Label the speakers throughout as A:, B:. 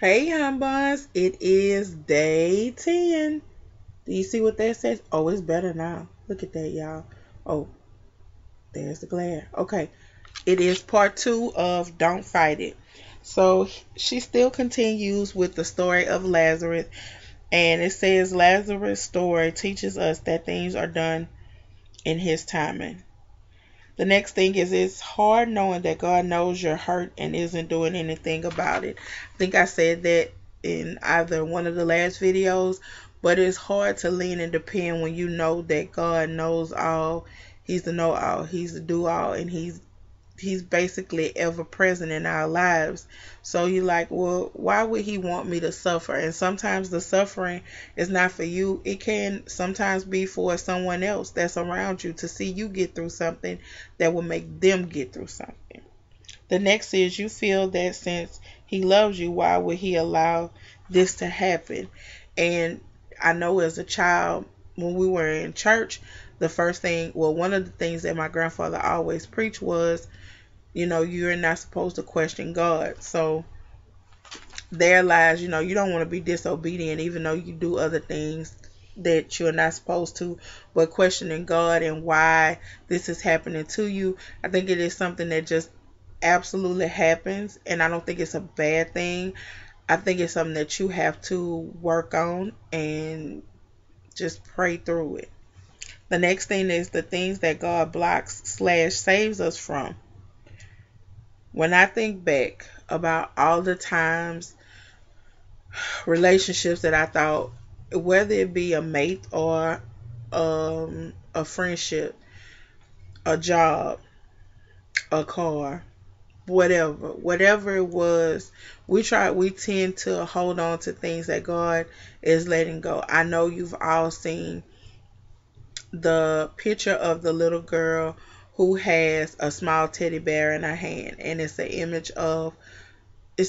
A: Hey, hum buns. It is day 10. Do you see what that says? Oh, it's better now. Look at that, y'all. Oh, there's the glare. Okay. It is part 2 of Don't Fight It. So she still continues with the story of Lazarus. And it says Lazarus' story teaches us that things are done in his timing. The next thing is it's hard knowing that God knows you're hurt and isn't doing anything about it. I think I said that in either one of the last videos, but it's hard to lean and depend when you know that God knows all. He's the know all, he's the do all, and he's basically ever present in our lives. So you're like, well, why would he want me to suffer? And sometimes the suffering is not for you. It can sometimes be for someone else that's around you to see you get through something that will make them get through something. The next is you feel that since he loves you, why would he allow this to happen? And I know as a child, when we were in church, the first thing, well, one of the things that my grandfather always preached was, you're not supposed to question God. So there lies, you don't want to be disobedient even though you do other things that you're not supposed to, but questioning God and why this is happening to you. I think it is something that just absolutely happens, and I don't think it's a bad thing. I think it's something that you have to work on and just pray through it. The next thing is the things that God blocks slash saves us from. When I think back about all the times, relationships that I thought, whether it be a mate or a friendship, a job, a car, whatever it was, we tend to hold on to things that God is letting go. I know you've all seen the picture of the little girl who has a small teddy bear in her hand, and it's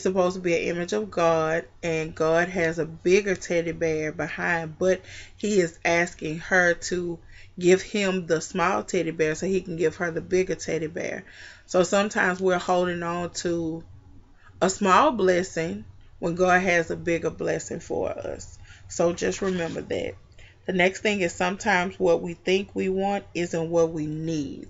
A: supposed to be an image of God, and God has a bigger teddy bear behind, but he is asking her to give him the small teddy bear so he can give her the bigger teddy bear. So sometimes we're holding on to a small blessing when God has a bigger blessing for us. So just remember that. The next thing is sometimes what we think we want isn't what we need.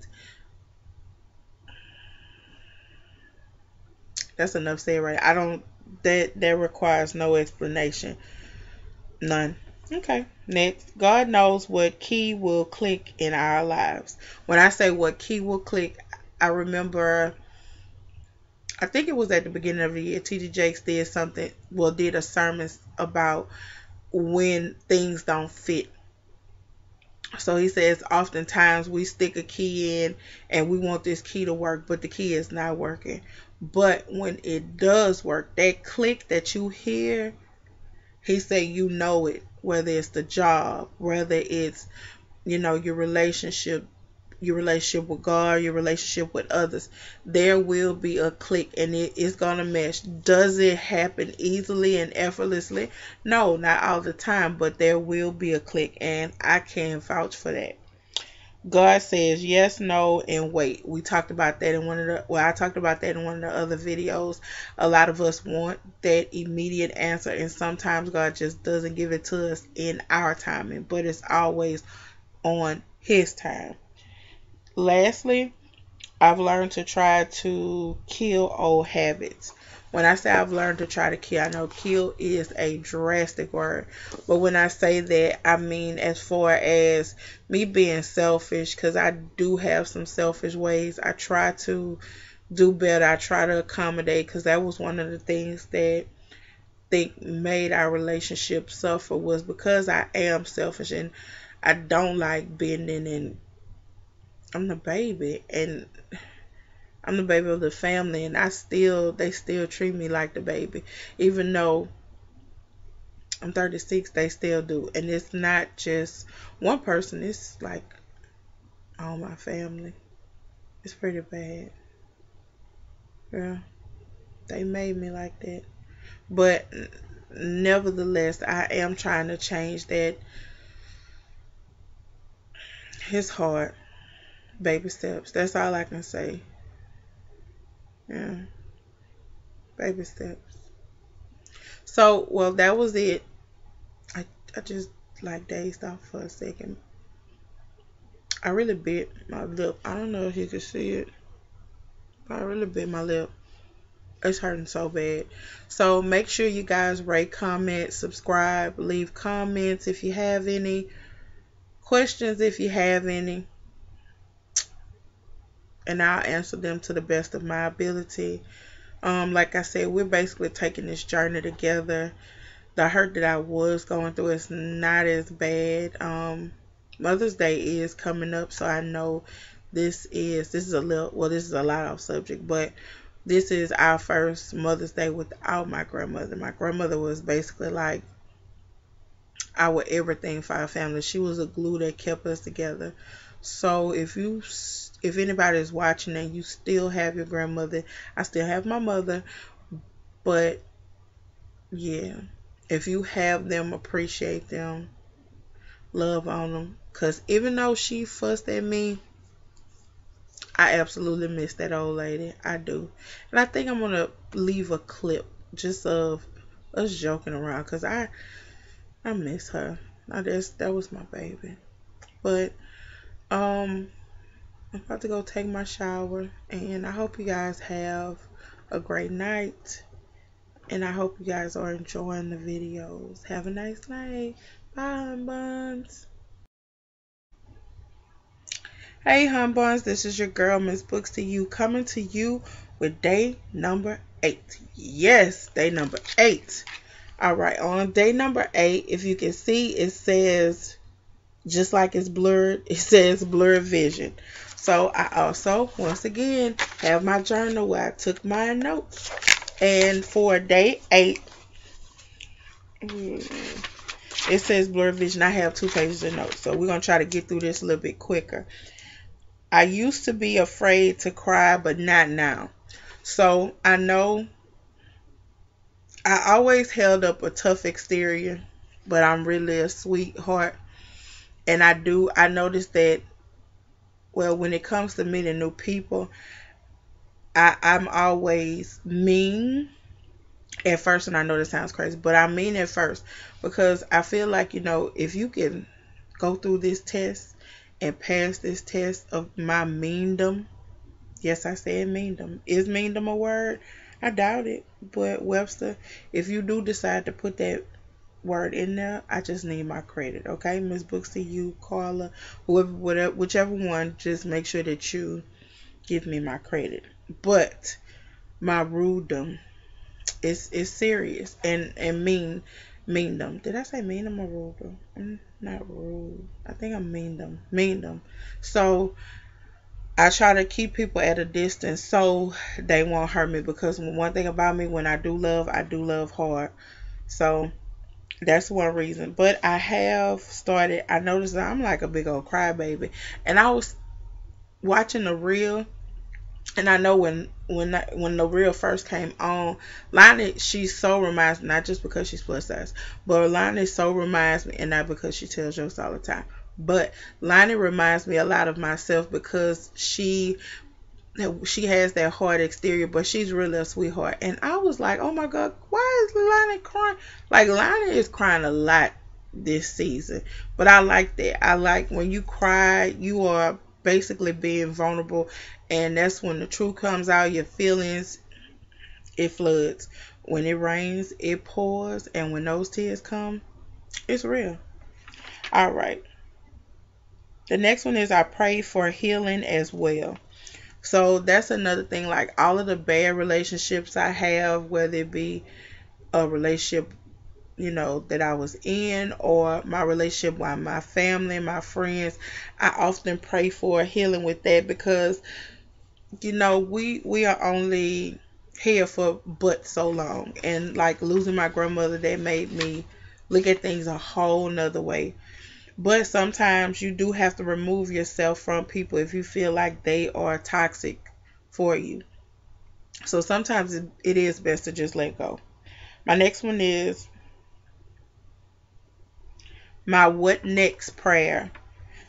A: That's enough said right. I don't that requires no explanation. None. Okay. Next. God knows what key will click in our lives. When I say what key will click, I remember, I think it was at the beginning of the year, TD Jakes did a sermon about when things don't fit. So he says oftentimes we stick a key in and we want this key to work, but the key is not working. But when it does work, that click that you hear, he said you know it, whether it's the job, whether it's, your relationship with God, your relationship with others, there will be a click and it is going to mesh. Does it happen easily and effortlessly? No, not all the time, but there will be a click, and I can vouch for that. God says yes, no, and wait. We talked about that in I talked about that in one of the other videos. A lot of us want that immediate answer, and sometimes God just doesn't give it to us in our timing, but it's always on His time. Lastly, I've learned to try to kill old habits. When I say I've learned to try to kill, I know kill is a drastic word, but when I say that, I mean as far as me being selfish, because I do have some selfish ways. I try to do better. I try to accommodate, because that was one of the things that think made our relationship suffer, was because I am selfish and I don't like bending, and I'm the baby, and I'm the baby of the family, and they still treat me like the baby. Even though I'm 36, they still do. And it's not just one person, it's like all my family. It's pretty bad. Yeah, they made me like that. But nevertheless, I am trying to change that. It's hard. Baby steps. That's all I can say. Yeah, baby steps. So, well, that was it. I, I just like dazed off for a second. I really bit my lip. I don't know if you can see it, but I really bit my lip. It's hurting so bad. So make sure you guys rate, comment, subscribe, leave comments if you have any questions, if you have any, and I'll answer them to the best of my ability. Like I said, we're basically taking this journey together. The hurt that I was going through is not as bad. Mother's Day is coming up, so I know this is a little, well, this is a lot off subject, but this is our first Mother's Day without my grandmother. My grandmother was basically like our everything for our family. She was a glue that kept us together. So if anybody is watching and you still have your grandmother, I still have my mother, but yeah, if you have them, appreciate them, love on them. Because even though she fussed at me, I absolutely miss that old lady. I do. And I think I'm going to leave a clip just of us joking around because I miss her. That was my baby. But I'm about to go take my shower, and I hope you guys have a great night. And I hope you guys are enjoying the videos. Have a nice night. Bye, hum buns. Hey, hum buns. This is your girl, Miss Books to You, coming to you with day number 8. Yes, day number 8. All right, on day number 8, if you can see, it says, just like it's blurred, it says blurred vision. So I also, once again, have my journal where I took my notes. And for day 8, it says blurred vision. I have 2 pages of notes. So we're going to try to get through this a little bit quicker. I used to be afraid to cry, but not now. So I know I always held up a tough exterior, but I'm really a sweetheart. And I noticed that, well, when it comes to meeting new people, I'm always mean at first. And I know this sounds crazy, but I mean at first because I feel like, if you can go through this test and pass this test of my meandom, yes, I said meandom. Is meandom a word? I doubt it. But Webster, if you do decide to put that word in there, I just need my credit, okay? Miss Books to You, Carla, whichever one, just make sure that you give me my credit. But my rudedom is serious and meandom. Did I say meandom or rudedom? I'm not rude. I think I'm meandom. So I try to keep people at a distance so they won't hurt me, because one thing about me, when I do love hard. So that's one reason. But I noticed that I'm like a big old crybaby. And I was watching the reel, and I know when the reel first came on, Lonnie, she so reminds me, not just because she's plus size, but Lonnie so reminds me, and not because she tells jokes all the time, but Lonnie reminds me a lot of myself, because she has that hard exterior, but she's really a sweetheart. And I was like, oh my God, why is Lonnie crying? Like, Lonnie is crying a lot this season, but I like that. I like when you cry, you are basically being vulnerable, and that's when the truth comes out. Your feelings, it floods. When it rains, it pours, and when those tears come, it's real. All right. The next one is I pray for healing as well. So that's another thing. Like, all of the bad relationships I have, whether it be a relationship, that I was in, or my relationship with my family, my friends, I often pray for healing with that, because, we are only here for but so long. And like losing my grandmother, that made me look at things a whole nother way. But sometimes you do have to remove yourself from people if you feel like they are toxic for you. So sometimes it is best to just let go. My next one is my what next prayer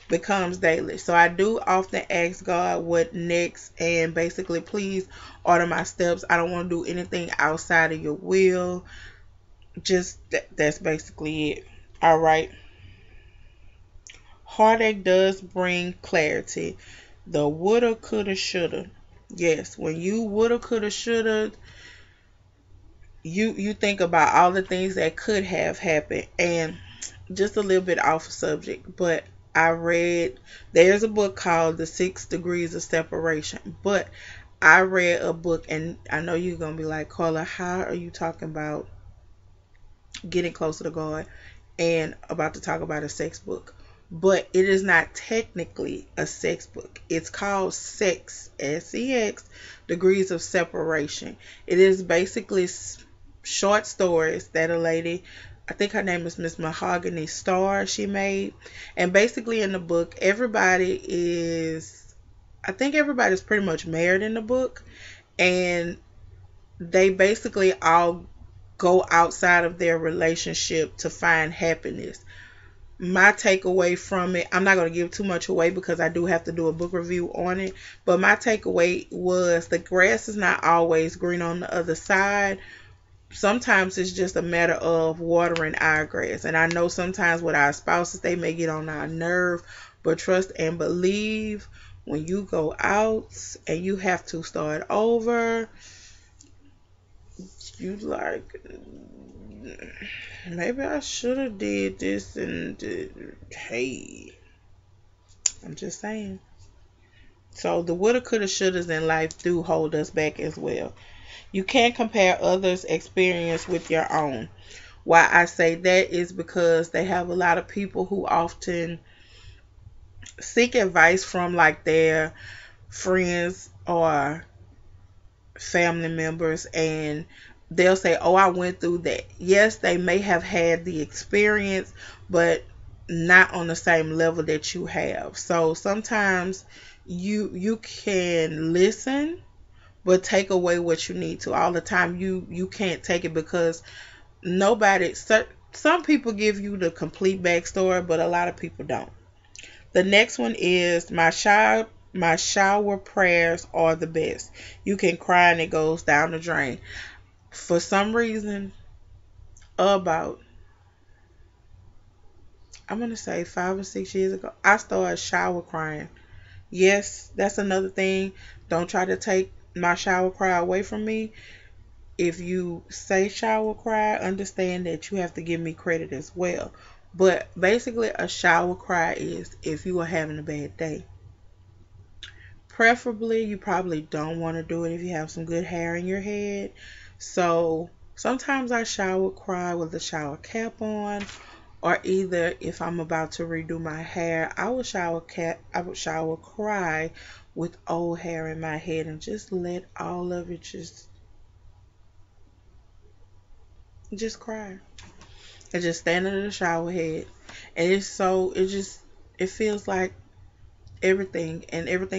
A: becomes daily. So I do often ask God what next, and basically, please order my steps. I don't want to do anything outside of your will. just that's basically it. All right. Heartache does bring clarity. The woulda, coulda, shoulda. Yes, when you woulda, coulda, shoulda, you think about all the things that could have happened. And just a little bit off subject, but I read there's a book called The 6 Degrees of Separation. But I read a book, and I know you're gonna be like, Carla, how are you talking about getting closer to God and about to talk about a sex book? But it is not technically a sex book. It's called Sex, Degrees of Separation. It is basically short stories that a lady, I think her name is Miss Mahogany Star, she made. And basically in the book, I think everybody's pretty much married in the book. And they basically all go outside of their relationship to find happiness. My takeaway from it, I'm not going to give too much away because I do have to do a book review on it, but my takeaway was the grass is not always green on the other side. Sometimes it's just a matter of watering our grass. And I know sometimes with our spouses, they may get on our nerve, but trust and believe, when you go out and you have to start over, you like, maybe I should have did this, and hey, I'm just saying. So the woulda, coulda, shouldas in life do hold us back as well. You can't compare others' experience with your own. Why I say that is because they have a lot of people who often seek advice from like their friends or family members, and they'll say, oh, I went through that. Yes, they may have had the experience, but not on the same level that you have. So sometimes you can listen but take away what you need to. All the time you can't take it because nobody, some people give you the complete backstory, but a lot of people don't. The next one is my shower prayers are the best. You can cry and it goes down the drain. For some reason, about, I'm gonna say 5 or 6 years ago, I started shower crying. Yes, that's another thing. Don't try to take my shower cry away from me. If you say shower cry, understand that you have to give me credit as well. But basically, a shower cry is if you are having a bad day. Preferably, you probably don't want to do it if you have some good hair in your head. So sometimes I shower cry with a shower cap on, or either if I'm about to redo my hair, I would shower cry with old hair in my head and just let all of it just cry. And just stand under the shower head. And it feels like everything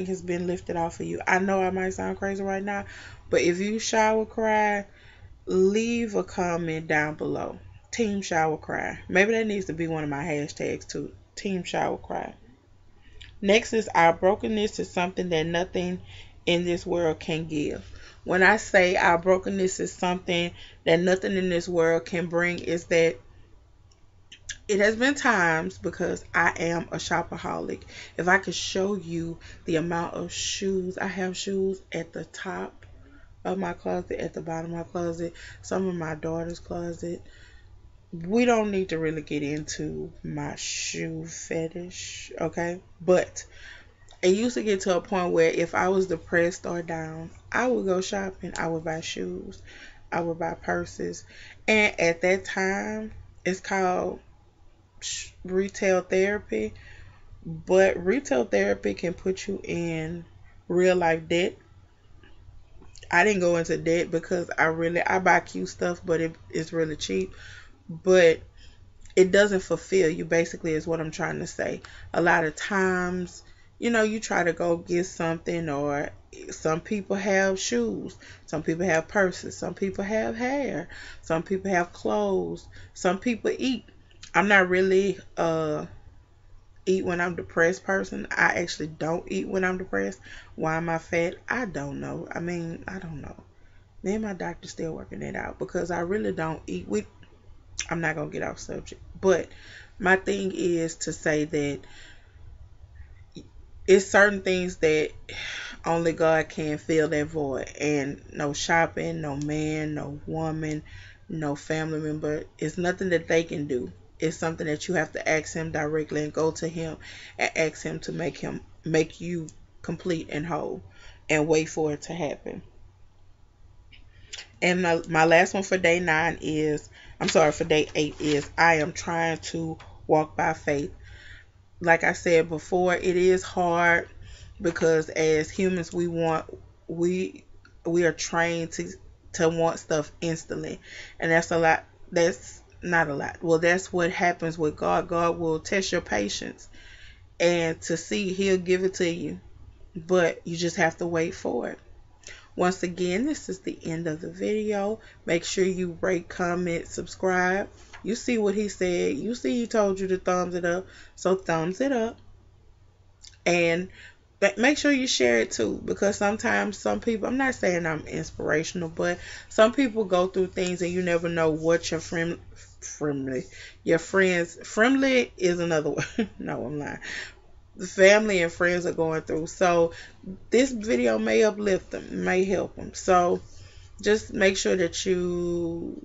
A: has been lifted off of you. I know I might sound crazy right now, but if you shower cry, leave a comment down below. Team shower cry. Maybe that needs to be one of my hashtags too. Team shower cry. Next is our brokenness is something that nothing in this world can give. When I say our brokenness is something that nothing in this world can bring, is that it has been times, because I am a shopaholic. If I could show you the amount of shoes, I have shoes at the top of my closet, at the bottom of my closet, some of my daughter's closet. We don't need to really get into my shoe fetish, okay? But it used to get to a point where if I was depressed or down, I would go shopping. I would buy shoes. I would buy purses. And at that time, it's called retail therapy, but retail therapy can put you in real life debt. I didn't go into debt because I buy cute stuff, but it's really cheap. But it doesn't fulfill you, basically, is what I'm trying to say. A lot of times, you try to go get something, or some people have shoes, some people have purses, some people have hair, some people have clothes, some people eat. I'm not really eat when I'm depressed person. I actually don't eat when I'm depressed. Why am I fat? I don't know. I mean, I don't know. Me and my doctor still working it out because I really don't eat. I'm not gonna get off subject, but my thing is to say that it's certain things that only God can fill that void, and no shopping, no man, no woman, no family member. It's nothing that they can do. It's something that you have to ask Him directly and go to Him and ask Him to make you complete and whole, and wait for it to happen. And my last one for day 9 is, I'm sorry, for day 8 is, I am trying to walk by faith. Like I said before, it is hard because as humans we we are trained to want stuff instantly. And that's a lot. That's not a lot. Well, that's what happens with God. God will test your patience, and to see, He'll give it to you. But you just have to wait for it. Once again, this is the end of the video. Make sure you rate, comment, subscribe. You see what he said. You see he told you to thumbs it up. So thumbs it up. And make sure you share it too. Because sometimes some people, I'm not saying I'm inspirational, but some people go through things and you never know what your friends, friendly is another word. No, I'm lying. The family and friends are going through. So this video may uplift them, may help them. So just make sure that you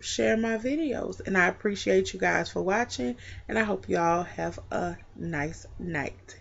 A: share my videos. And I appreciate you guys for watching. And I hope you all have a nice night.